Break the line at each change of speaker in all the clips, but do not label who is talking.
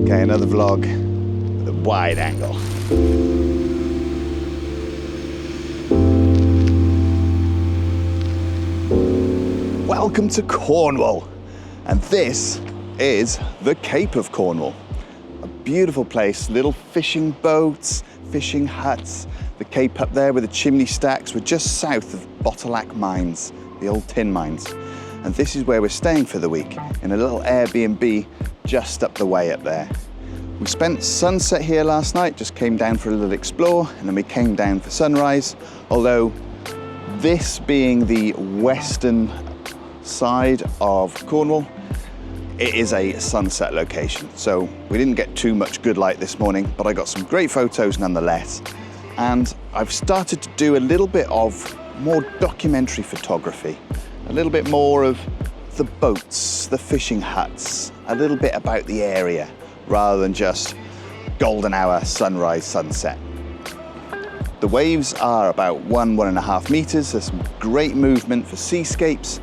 Okay, another vlog with a wide angle. Welcome to Cornwall, and this is the Cape of Cornwall. A beautiful place, little fishing boats, fishing huts. The cape up there with the chimney stacks. We're just south of Botallack Mines, the old tin mines. And this is where we're staying for the week, in a little Airbnb just up the way up there. We spent sunset here last night, just came down for a little explore, and then we came down for sunrise. Although this being the western side of Cornwall, it is a sunset location. So we didn't get too much good light this morning, but I got some great photos nonetheless. And I've started to do a little bit of more documentary photography, a little bit more of the boats, the fishing huts, a little bit about the area, rather than just golden hour, sunrise, sunset. The waves are about 1.5 meters. There's some great movement for seascapes.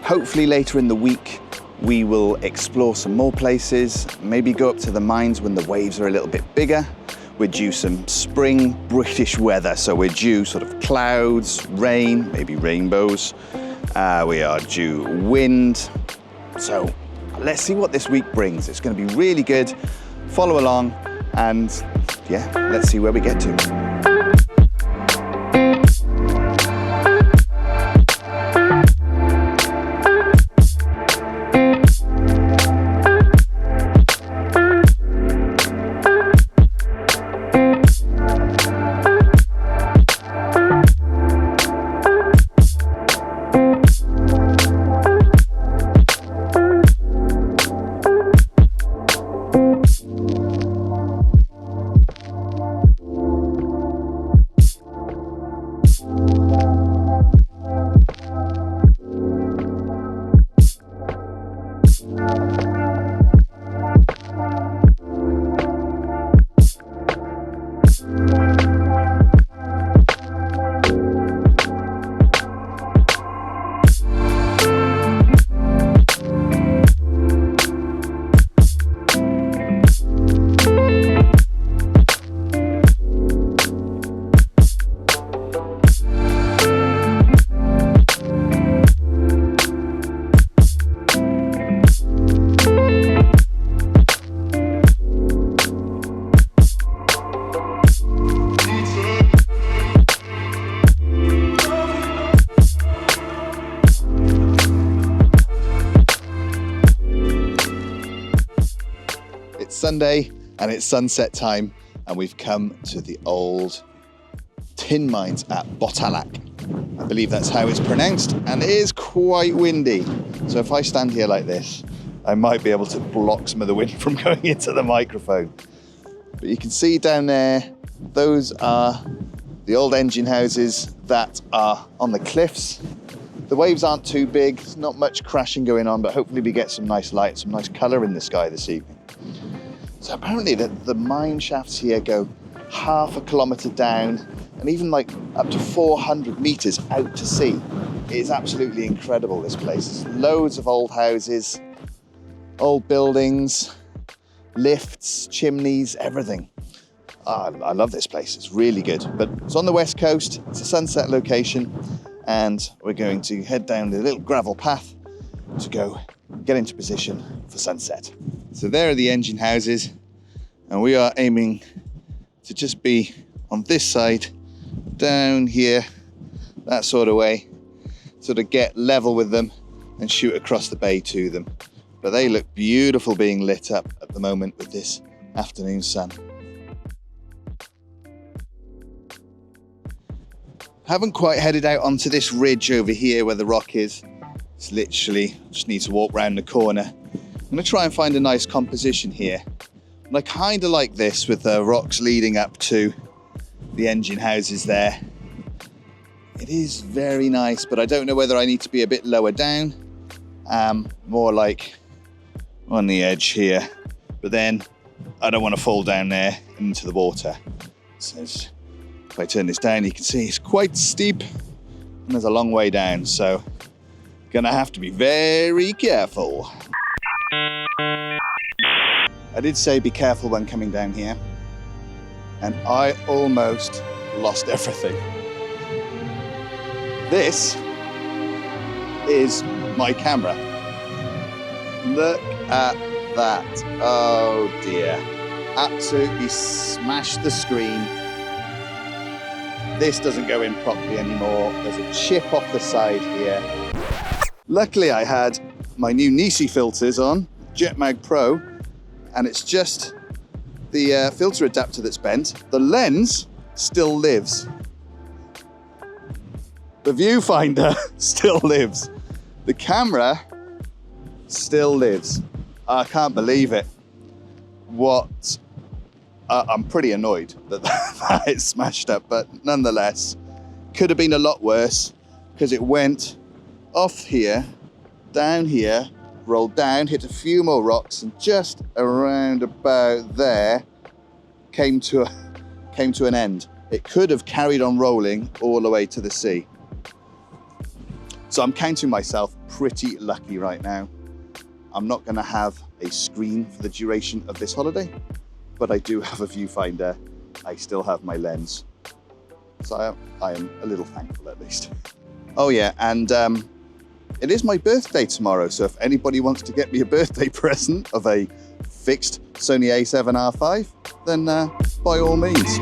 Hopefully later in the week, we will explore some more places, maybe go up to the mines when the waves are a little bit bigger. We're due some spring British weather, so we're due sort of clouds, rain, maybe rainbows. We are due wind. So let's see what this week brings. It's going to be really good. Follow along and yeah, let's see where we get to. Sunday and it's sunset time, and we've come to the old tin mines at Botallack. I believe that's how it's pronounced, and it is quite windy. So if I stand here like this, I might be able to block some of the wind from going into the microphone. But you can see down there, those are the old engine houses that are on the cliffs. The waves aren't too big, there's not much crashing going on, but hopefully we get some nice light, some nice colour in the sky this evening. So apparently the mine shafts here go 0.5 kilometre down and even like up to 400 metres out to sea. It is absolutely incredible, this place. There's loads of old houses, old buildings, lifts, chimneys, everything. I love this place, it's really good. But it's on the west coast, it's a sunset location, and we're going to head down the little gravel path to go get into position for sunset. So there are the engine houses, and we are aiming to just be on this side, down here, that sort of way, sort of get level with them and shoot across the bay to them. But they look beautiful being lit up at the moment with this afternoon sun. Haven't quite headed out onto this ridge over here where the rock is. It's literally, just need to walk around the corner. I'm going to try and find a nice composition here. And I kind of like this with the rocks leading up to the engine houses there. It is very nice, but I don't know whether I need to be a bit lower down. More like on the edge here. But then I don't want to fall down there into the water. So if I turn this down, you can see it's quite steep and there's a long way down. So gonna have to be very careful. I I did say be careful when coming down here, and I almost lost everything. This is my camera. Look at that. Oh dear. Absolutely smashed the screen. This doesn't go in properly anymore. There's a chip off the side here. Luckily I had my new Nisi filters on, Jetmag Pro, and it's just the filter adapter that's bent. The lens still lives. The viewfinder still lives. The camera still lives. I can't believe it. I'm pretty annoyed that it's smashed up, but nonetheless, could have been a lot worse because it went off here, down here, rolled down, hit a few more rocks, and just around about there came to an end. It could have carried on rolling all the way to the sea. So I'm counting myself pretty lucky right now. I'm not going to have a screen for the duration of this holiday, but I do have a viewfinder. I still have my lens. So I am a little thankful at least. Oh yeah, and it is my birthday tomorrow, so if anybody wants to get me a birthday present of a fixed Sony A7R5, then by all means.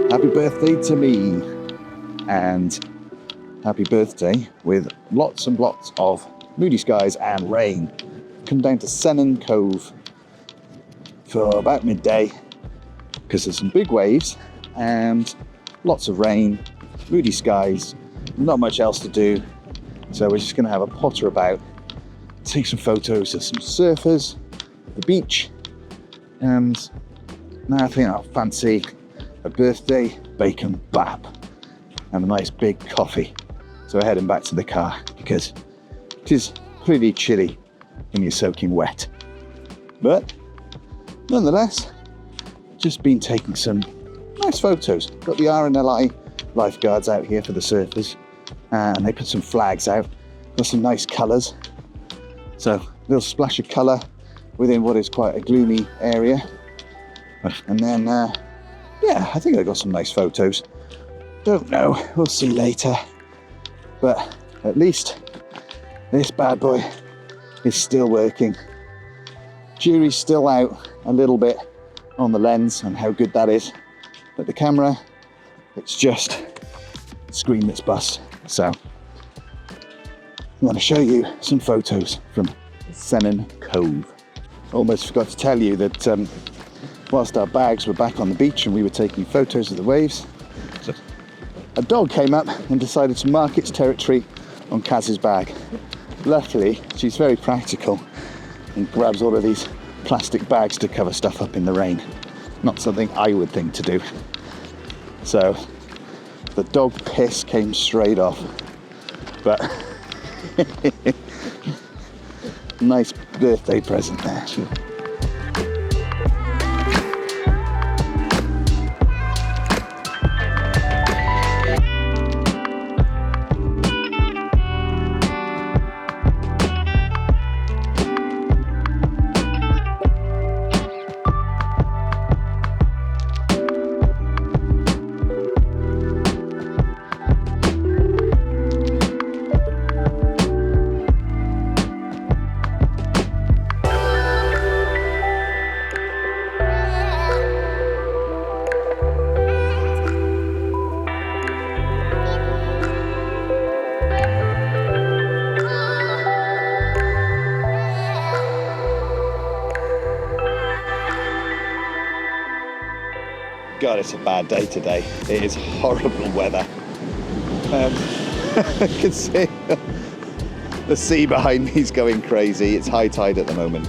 Happy birthday to me, and happy birthday with lots and lots of moody skies and rain. Come down to Sennen Cove for about midday because there's some big waves and lots of rain, moody skies, not much else to do. So we're just going to have a potter about, take some photos of some surfers, the beach, and now I think I'll fancy a birthday bacon bap and a nice big coffee. So we're heading back to the car because it is pretty chilly when you're soaking wet. But nonetheless, just been taking some nice photos. Got the RNLI lifeguards out here for the surfers, and they put some flags out. Got some nice colours. So a little splash of colour within what is quite a gloomy area. And then yeah, I think I got some nice photos. Don't know, we'll see later. But at least this bad boy is still working. Jury's still out a little bit on the lens and how good that is. But the camera, it's just a screen that's bust. So I'm going to show you some photos from Sennen Cove. Almost forgot to tell you that whilst our bags were back on the beach and we were taking photos of the waves, a dog came up and decided to mark its territory on Kaz's bag. Luckily, she's very practical and grabs all of these plastic bags to cover stuff up in the rain. Not something I would think to do. So the dog piss came straight off. But nice birthday present there. God, it's a bad day today. It is horrible weather. I can see the sea behind me is going crazy. It's high tide at the moment.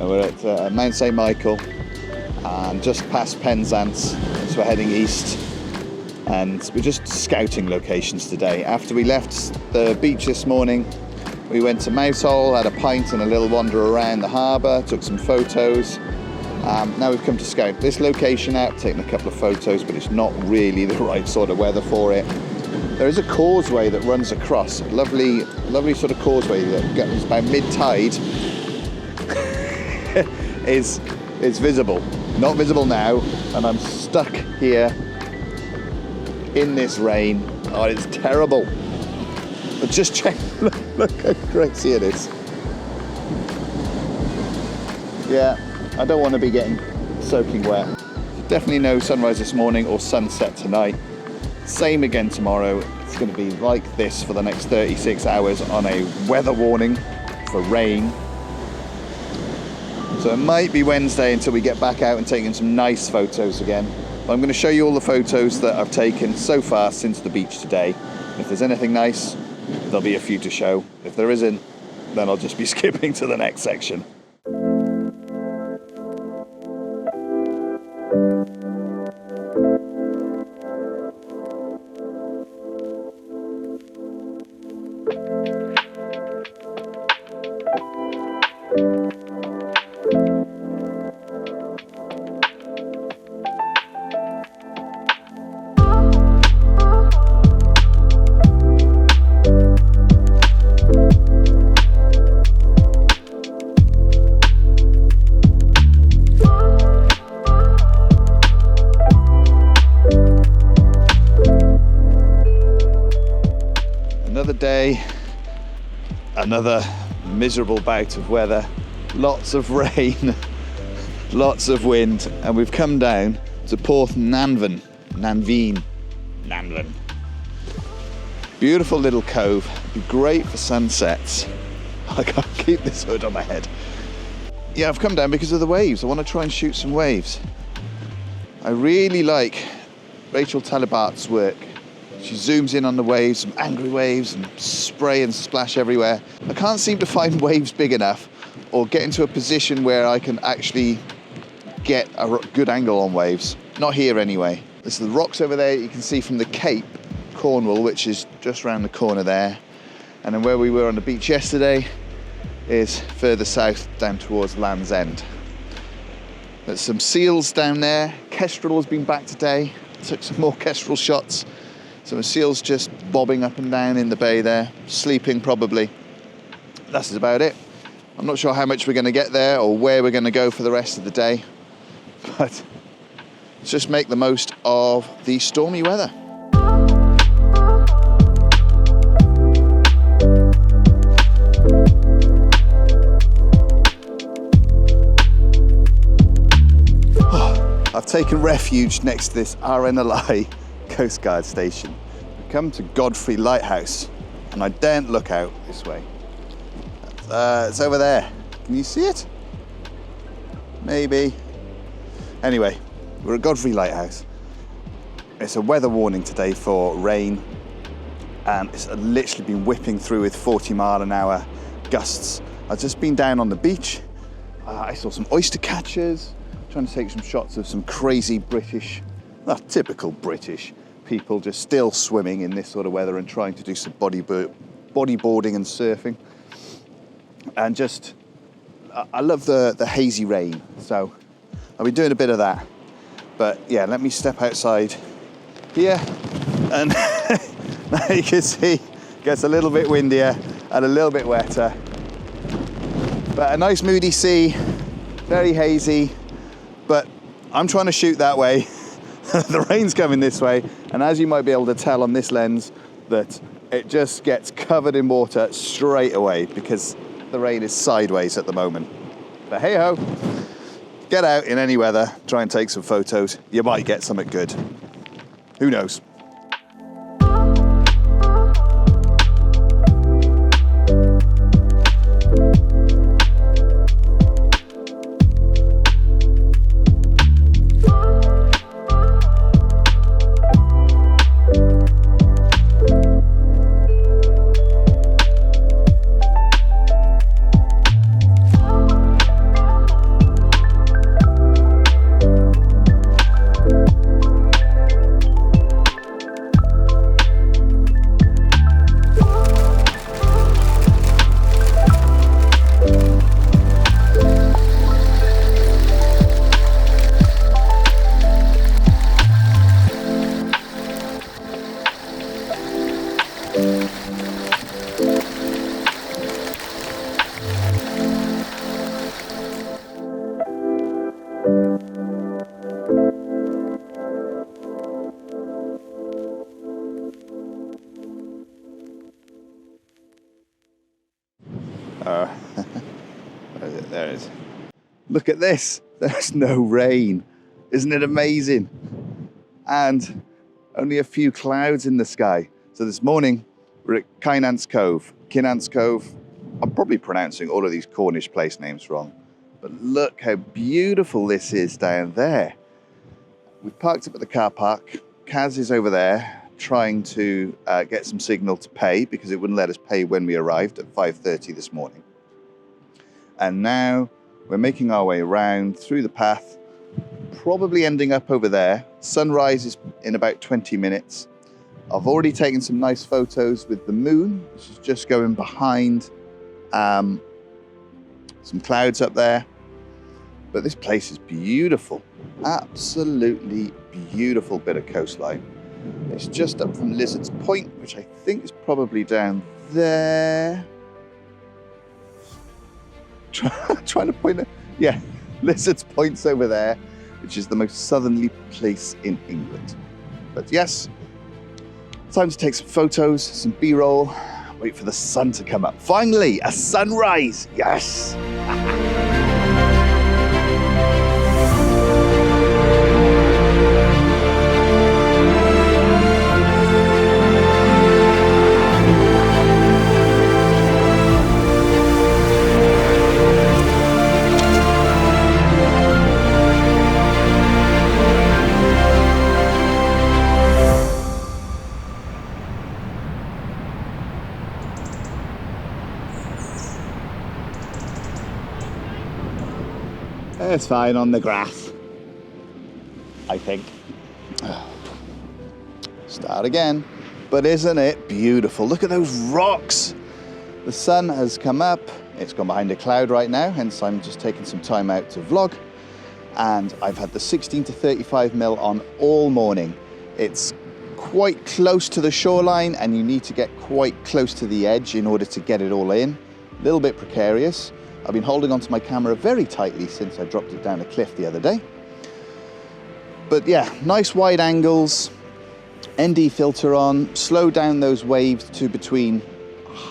And we're at Mount St Michael and just past Penzance, so we're heading east. And we're just scouting locations today. After we left the beach this morning, we went to Mousehole, had a pint and a little wander around the harbour, took some photos. Now we've come to scout this location out, taken a couple of photos, but it's not really the right sort of weather for it. There is a causeway that runs across, lovely sort of causeway that goes by mid-tide. is visible. Not visible now, and I'm stuck here in this rain. Oh, it's terrible. But just check, look how crazy it is. Yeah, I don't want to be getting soaking wet. Definitely no sunrise this morning or sunset tonight. Same again tomorrow. It's going to be like this for the next 36 hours on a weather warning for rain. So it might be Wednesday until we get back out and taking some nice photos again. But I'm going to show you all the photos that I've taken so far since the beach today. If there's anything nice, there'll be a few to show. If there isn't, then I'll just be skipping to the next section. Another day, another miserable bout of weather, lots of rain, lots of wind, and we've come down to Porth Nanven. Beautiful little cove, be great for sunsets. I can't keep this hood on my head. Yeah, I've come down because of the waves. I want to try and shoot some waves. I really like Rachel Talibart's work. She zooms in on the waves, some angry waves, and spray and splash everywhere. I can't seem to find waves big enough or get into a position where I can actually get a good angle on waves. Not here anyway. There's the rocks over there you can see from the Cape, Cornwall, which is just around the corner there. And then where we were on the beach yesterday is further south down towards Land's End. There's some seals down there. Kestrel has been back today. Took some more kestrel shots. Some seals just bobbing up and down in the bay there, sleeping probably. That's about it. I'm not sure how much we're going to get there or where we're going to go for the rest of the day, but let's just make the most of the stormy weather. I've taken refuge next to this RNLI Coast Guard station. We come to Godrevy Lighthouse, and I daren't look out this way. It's over there. Can you see it? Maybe. Anyway, we're at Godrevy Lighthouse. It's a weather warning today for rain, and it's literally been whipping through with 40-mile-an-hour gusts. I've just been down on the beach. I saw some oyster catchers, trying to take some shots of some crazy British, typical British people just still swimming in this sort of weather and trying to do some bodyboarding and surfing. And just, I love the hazy rain, so I'll be doing a bit of that. But yeah, let me step outside here, and now you can see it gets a little bit windier and a little bit wetter. But a nice moody sea, very hazy, but I'm trying to shoot that way. The rain's coming this way, and as you might be able to tell on this lens, that it just gets covered in water straight away because the rain is sideways at the moment. But hey ho, get out in any weather, try and take some photos. You might get something good. Who knows? There it is. Look at this. There's no rain. Isn't it amazing? And only a few clouds in the sky. So this morning, we're at Kynance Cove. Kynance Cove. I'm probably pronouncing all of these Cornish place names wrong. But look how beautiful this is down there. We've parked up at the car park. Kaz is over there trying to get some signal to pay because it wouldn't let us pay when we arrived at 5:30 this morning. And now we're making our way around through the path, probably ending up over there. Sunrise is in about 20 minutes. I've already taken some nice photos with the moon, which is just going behind some clouds up there. But this place is beautiful. Absolutely beautiful bit of coastline. It's just up from Lizard's Point, which I think is probably down there. Trying to point it. Yeah, Lizard's Point's over there, which is the most southerly place in England. But yes, time to take some photos, some B-roll, wait for the sun to come up. Finally, a sunrise, yes! It's fine on the grass, I think. Start again. But isn't it beautiful? Look at those rocks. The sun has come up. It's gone behind a cloud right now, hence I'm just taking some time out to vlog. And I've had the 16 to 35 mil on all morning. It's quite close to the shoreline and you need to get quite close to the edge in order to get it all in. A little bit precarious. I've been holding onto my camera very tightly since I dropped it down a cliff the other day. But yeah, nice wide angles, ND filter on, slow down those waves to between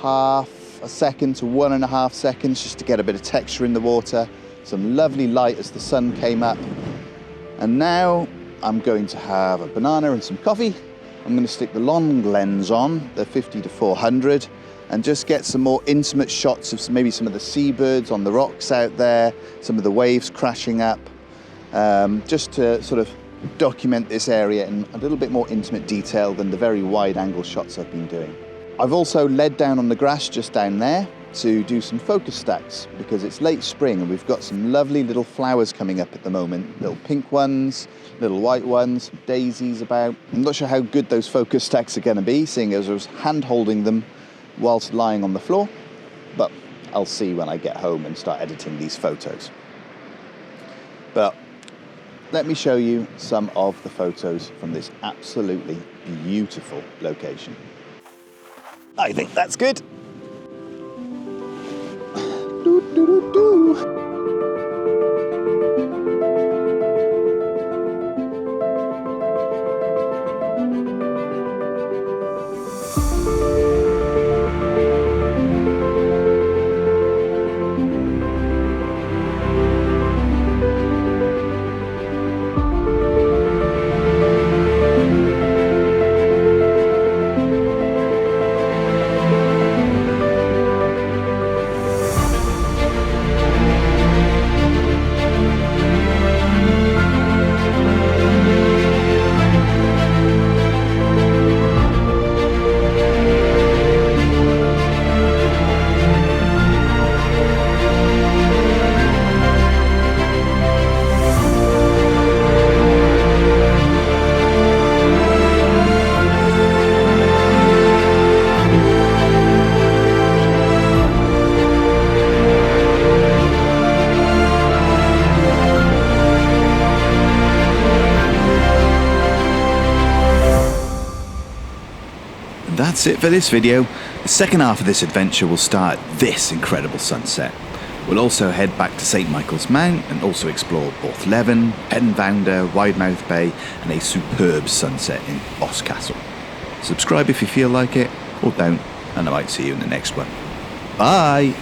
half a second to 1.5 seconds just to get a bit of texture in the water. Some lovely light as the sun came up. And now I'm going to have a banana and some coffee. I'm going to stick the long lens on, the 50 to 400. And just get some more intimate shots of maybe some of the seabirds on the rocks out there, some of the waves crashing up, just to sort of document this area in a little bit more intimate detail than the very wide angle shots I've been doing. I've also led down on the grass just down there to do some focus stacks because it's late spring and we've got some lovely little flowers coming up at the moment. Little pink ones, little white ones, daisies about. I'm not sure how good those focus stacks are going to be, seeing as I was hand holding them whilst lying on the floor, but I'll see when I get home and start editing these photos. But let me show you some of the photos from this absolutely beautiful location. I think that's good. That's it for this video. The second half of this adventure will start at this incredible sunset. We'll also head back to St Michael's Mount and also explore Porth Nanven, Penfounder, Widemouth Bay and a superb sunset in Boscastle. Subscribe if you feel like it, or don't, and I might see you in the next one. Bye!